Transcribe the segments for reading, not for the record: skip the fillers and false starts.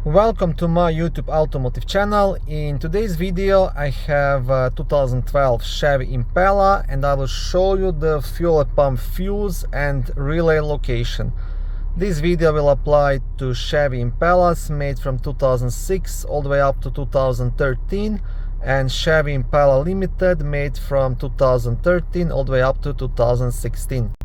Welcome to my YouTube automotive channel. In today's video I have a 2012 Chevy Impala and I will show you the fuel pump fuse and relay location. This video will apply to Chevy Impalas made from 2006 all the way up to 2013 and Chevy Impala Limited made from 2013 all the way up to 2016.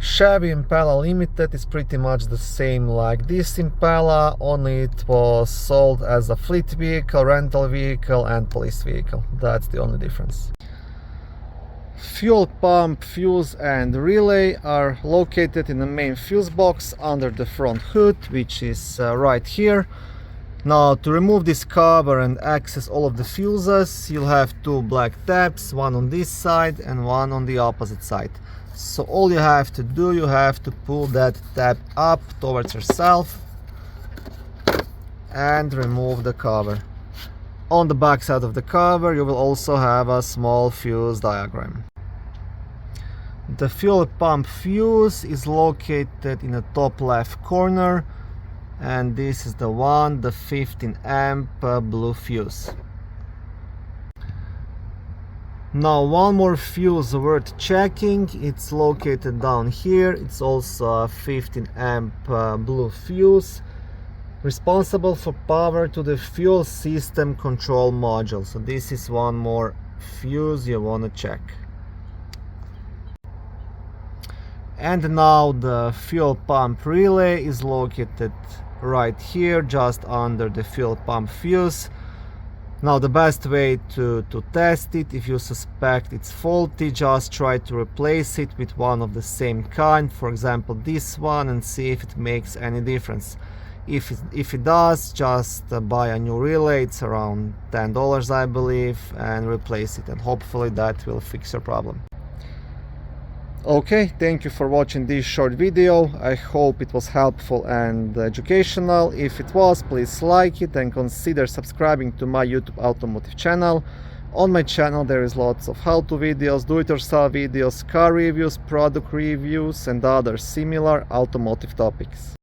Chevy Impala Limited is pretty much the same like this Impala, only it was sold as a fleet vehicle, rental vehicle and police vehicle. That's the only difference. Fuel pump, fuse and relay are located in the main fuse box under the front hood, which is right here. Now, to remove this cover and access all of the fuses, you'll have two black tabs, one on this side and one on the opposite side. So all you have to do, you have to pull that tab up towards yourself and remove the cover. On the back side of the cover you will also have a small fuse diagram. The fuel pump fuse is located in the top left corner, and this is the one, the 15 amp blue fuse. Now, one more fuse worth checking. It's located down here. It's also a 15 amp blue fuse responsible for power to the fuel system control module. So this is one more fuse you want to check. And now the fuel pump relay is located right here, just under the fuel pump fuse. Now, the best way to test it, if you suspect it's faulty, just try to replace it with one of the same kind, for example this one, and see if it makes any difference. If it does, just buy a new relay. It's around $10 I believe, and replace it, and hopefully that will fix your problem. Okay, thank you for watching this short video. I hope it was helpful and educational. If it was, please like it and consider subscribing to my YouTube automotive channel. On my channel there is lots of how-to videos, do-it-yourself videos, car reviews, product reviews and other similar automotive topics.